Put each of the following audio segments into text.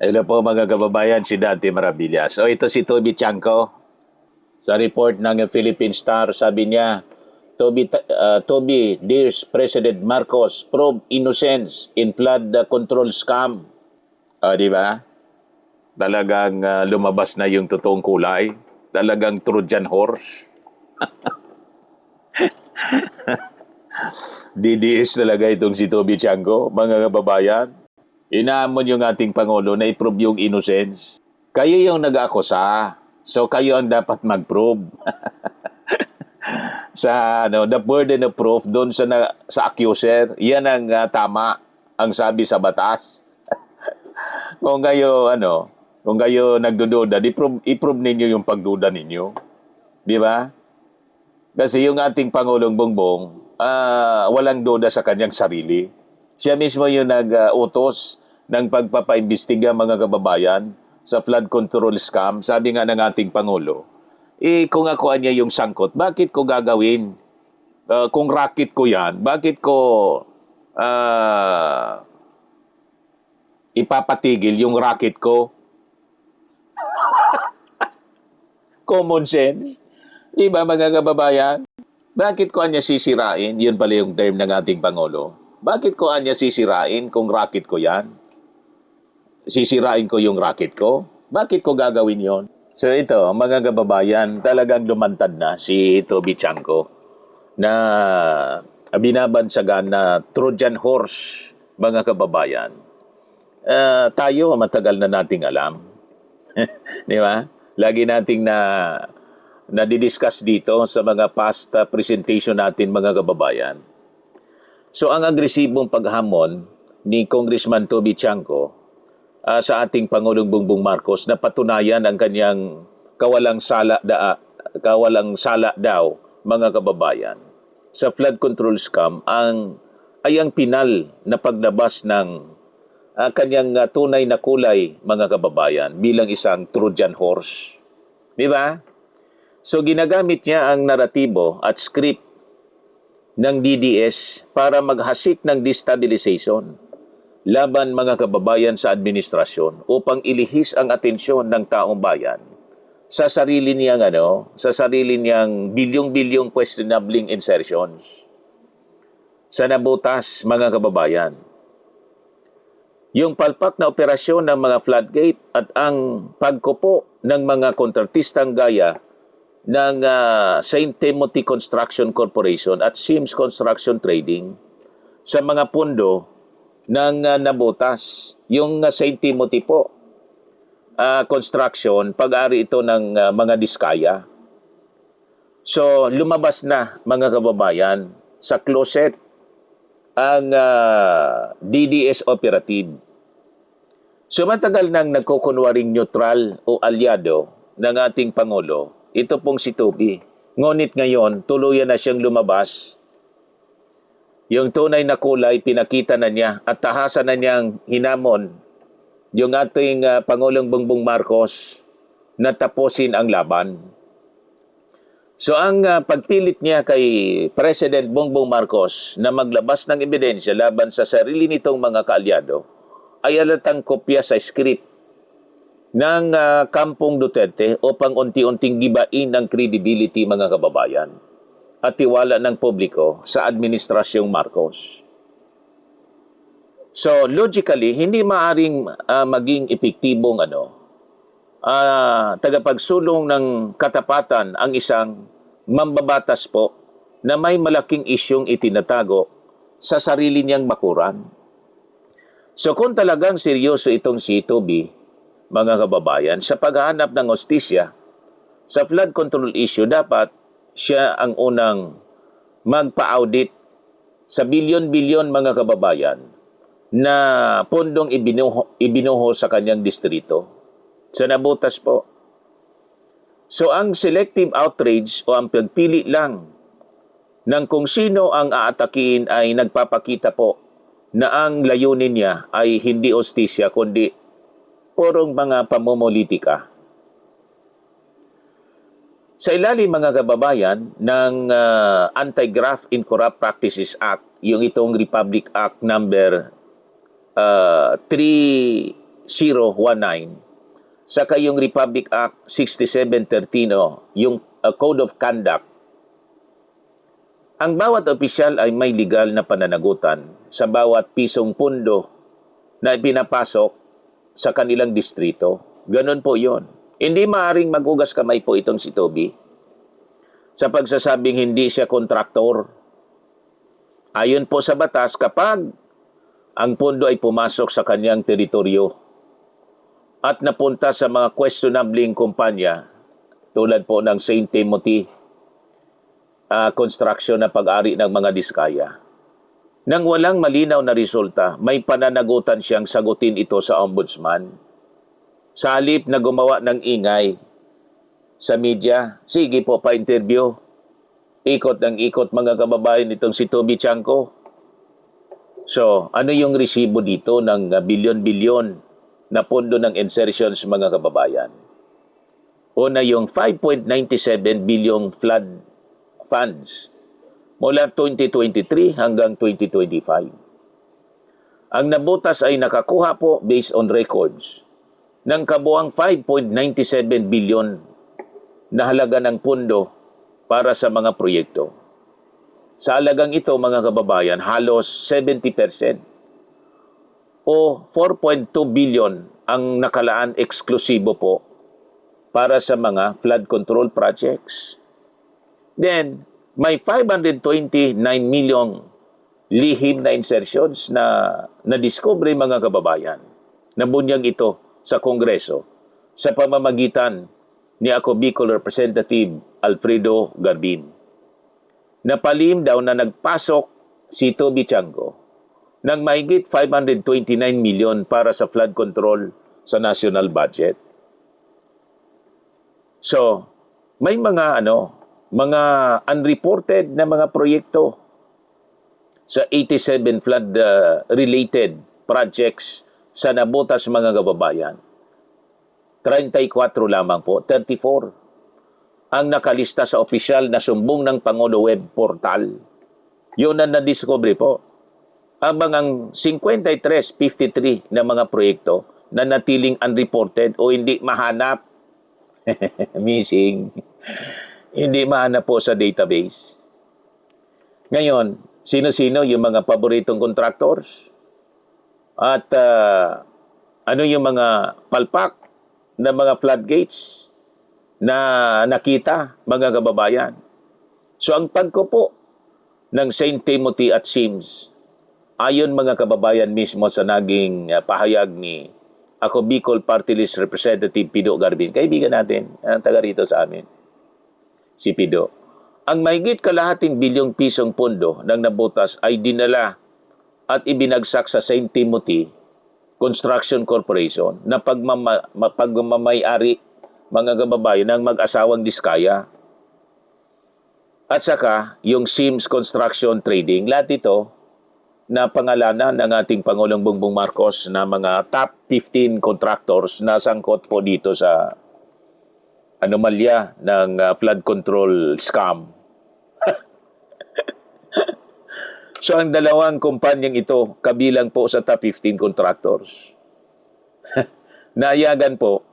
Hello po mga kababayan, si Dante Maravillas. So ito si Toby Chanko. Sa report ng Philippine Star, sabi niya, Toby dears President Marcos probe innocence in flood control scam. Di ba? Talagang lumabas na yung totoong kulay. Talagang Trojan horse. DDS talaga itong si Toby Chanko, mga kababayan. Inaamon yung ating Pangulo na i-prove yung innocence. Kayo yung nag-akusa. So kayo ang dapat mag-prove sa the burden of proof doon sa accuser. Yan ang tama ang sabi sa batas. Kung kayo kung kayo nagdududa, i-prove ninyo yung pagduda ninyo. Di ba? Kasi yung ating Pangulong Bongbong, walang duda sa kanyang sarili. Siya mismo yung nag-utos ng pagpapaimbestiga mga kababayan sa flood control scam. Sabi nga ng ating Pangulo, kung ako niya yung sangkot, bakit ko gagawin? Kung racket ko yan, bakit ko ipapatigil yung racket ko? Common sense. Di ba mga kababayan? Bakit ko anya sisirain? Yun pala yung term ng ating Pangulo. Bakit ko anya sisirain kung racket ko yan? Sisirain ko yung racket ko? Bakit ko gagawin yon? So ito, mga kababayan, talagang lumantad na si Toby Chanko na binabansagan na Trojan horse, mga kababayan. Tayo, matagal na nating alam. Di ba? Lagi nating na-discuss dito sa mga past presentation natin, mga kababayan. So ang agresibong paghamon ni Congressman Toby Chanko sa ating Pangulong Bongbong Marcos na patunayan ang kanyang kawalang sala daw, mga kababayan. Sa flood control scam ay ang pinal na paglabas ng kanyang tunay na kulay, mga kababayan, bilang isang Trojan horse. Di ba? So ginagamit niya ang naratibo at script ng DDS para maghasik ng destabilization laban, mga kababayan, sa administrasyon upang ilihis ang atensyon ng taong bayan sa sarili niyang bilyong-bilyong questionable insertions sa nabutas, mga kababayan. Yung palpak na operasyon ng mga floodgate at ang pagkupo ng mga kontratistang gaya ng St. Timothy Construction Corporation at Sims Construction Trading sa mga pundo ng nabutas. Yung St. Timothy po, construction, pag-ari ito ng mga Diskaya. So, lumabas na, mga kababayan, sa closet ang DDS operative. So matagal nang nagkukunwaring neutral o alyado ng ating Pangulo, ito pong si Toby. Ngunit ngayon, tuluyan na siyang lumabas. Yung tunay na kulay, pinakita na niya at tahasan na niyang hinamon yung ating Pangulong Bongbong Marcos na tapusin ang laban. So ang pagpilit niya kay President Bongbong Marcos na maglabas ng ebidensya laban sa sarili nitong mga kaalyado ay alatang kopya sa script ng Kampong Duterte upang unti-unting gibain ang credibility, mga kababayan, at tiwala ng publiko sa Administrasyong Marcos. So logically, hindi maaring maging epektibong tagapagsulong ng katapatan ang isang mambabatas po na may malaking isyong itinatago sa sarili niyang bakuran. So kung talagang seryoso itong si Toby, mga kababayan, sa paghahanap ng hustisya sa flood control issue, dapat siya ang unang magpa-audit sa bilyon-bilyon, mga kababayan, na pundong ibinuho sa kanyang distrito. Sa nabutas po. So ang selective outrage o ang pagpili lang ng kung sino ang aatakiin ay nagpapakita po na ang layunin niya ay hindi hustisya kundi purong mga pamumulitika. Sa ilalim, mga kababayan, ng Anti-Graft and Corrupt Practices Act, yung itong Republic Act number saka yung Republic Act 6713, yung Code of Conduct. Ang bawat opisyal ay may legal na pananagutan sa bawat pisong pundo na pinapasok sa kanilang distrito. Ganon po yon. Hindi maaring magugas kamay po itong si Toby sa pagsasabing hindi siya kontraktor. Ayon po sa batas, kapag ang pondo ay pumasok sa kanyang teritoryo at napunta sa mga questionabling kumpanya tulad po ng St. Timothy construction na pag-ari ng mga diskaya, nang walang malinaw na resulta, may pananagutan siyang sagutin ito sa ombudsman. Sa halip na gumawa ng ingay sa media, sige po pa-interview. Ikot ng ikot mga kababayan itong si Toby Chanco. So, ano yung resibo dito ng bilyon-bilyon na pondo ng insertions mga kababayan? Una yung 5.97 billion flood funds mula 2023 hanggang 2025. Ang nabutas ay nakakuha po based on records ng kabuang 5.97 billion na halaga ng pondo para sa mga proyekto. Sa halagang ito mga kababayan, halos 70% o 4.2 billion ang nakalaan eksklusibo po para sa mga flood control projects. Then, may 529 million lihim na insertions na nadiskubre mga kababayan. Nabunyag ito sa Kongreso sa pamamagitan ni ako Bicol Representative Alfredo Garbin. Napalim daw na nagpasok si Toby Chanco ng mahigit 529 million para sa flood control sa national budget. So, may mga mga unreported na mga proyekto sa 87 flood-related projects sa nabutas mga kababayan. 34 lamang po, 34 ang nakalista sa opisyal na sumbong ng Pangulo Web Portal. Yun ang nadiscover po. Habang ang 53 na mga proyekto na natiling unreported o hindi mahanap, missing, hindi mahanap po sa database. Ngayon, sino-sino yung mga paboritong contractors? At ano yung mga palpak na mga floodgates na nakita mga kababayan? So ang pagkupo ng St. Timothy at Sims, ayon mga kababayan mismo sa naging pahayag ni ako Bicol Party List Representative Pido Garbin, kaibigan natin, taga rito sa amin, si Pido. Ang mahigit kalahating bilyong pisong pondo ng nabutas ay dinala at ibinagsak sa St. Timothy Construction Corporation na pagmamayari mga kababayan ng mag-asawang Diskaya. At saka yung Sims Construction Trading, lahat ito na pangalanan ng ating Pangulong Bongbong Marcos na mga top 15 contractors na sangkot po dito sa anomalya ng flood control scam. So ang dalawang kumpanyang ito kabilang po sa top 15 contractors. Naayagan po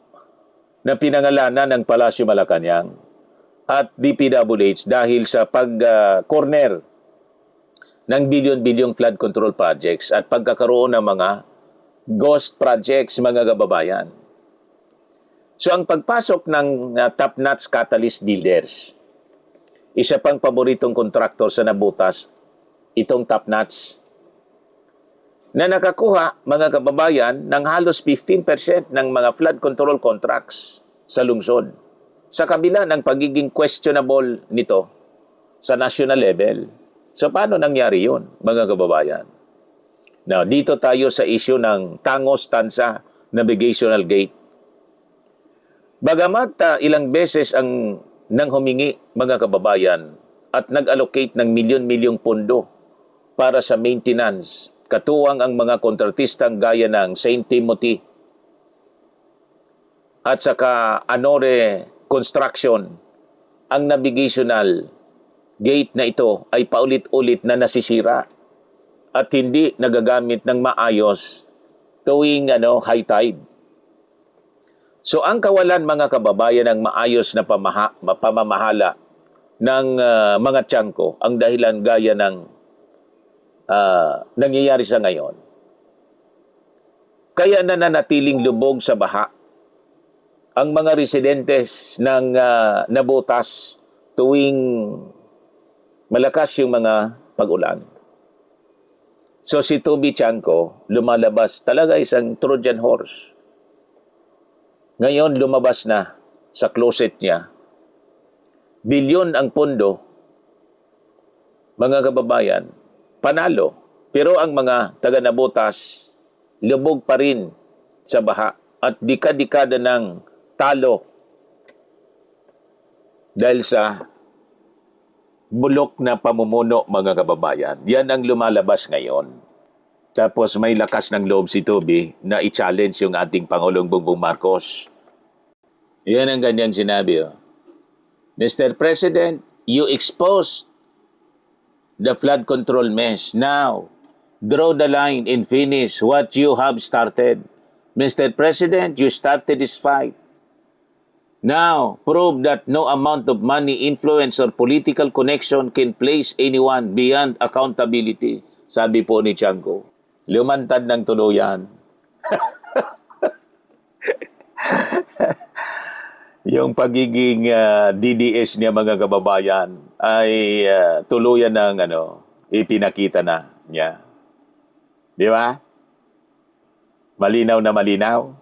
na pinangalanan ng Palasyo Malacanang at DPWH dahil sa pag-corner ng bilyon-bilyong flood control projects at pagkakaroon ng mga ghost projects mga kababayan. So ang pagpasok ng top-notch catalyst builders, isa pang paboritong kontraktor sa nabutas, itong top-notch, na nakakuha mga kababayan ng halos 15% ng mga flood control contracts sa lungsod. Sa kabila ng pagiging questionable nito sa national level. So paano nangyari yun mga kababayan? Now, dito tayo sa issue ng Tangos-Tansa Navigational Gate. Bagamat ilang beses ang nang humingi mga kababayan at nag-allocate ng milyon-milyong pondo para sa maintenance, katuwang ang mga kontratistang gaya ng St. Timothy at saka Anore Construction, ang navigational gate na ito ay paulit-ulit na nasisira at hindi nagagamit ng maayos tuwing high tide. So ang kawalan mga kababayan ng maayos na pamamahala ng mga tiyangko ang dahilan gaya ng nangyayari sa ngayon. Kaya nananatiling lubog sa baha ang mga residentes ng nabutas tuwing malakas yung mga pag-ulan. So si Toby Tiangco, lumalabas talaga isang Trojan horse. Ngayon lumabas na sa closet niya. Bilyon ang pondo, mga kababayan, panalo. Pero ang mga taga-nabutas, lubog pa rin sa baha at dika-dekada ng talo dahil sa bulok na pamumuno, mga kababayan. Yan ang lumalabas ngayon. Tapos may lakas ng loob si Toby na i-challenge yung ating Pangulong Bongbong Marcos. Yan ang kanyang sinabi. Mr. President, you exposed the flood control mess. Now, draw the line and finish what you have started. Mr. President, you started this fight. Now, prove that no amount of money, influence, or political connection can place anyone beyond accountability, sabi po ni Tiangco. Lumantad ng tuluyan. Yung pagiging DDS niya, mga kababayan, ay tuluyan ng ipinakita na niya. Di ba? Malinaw na malinaw.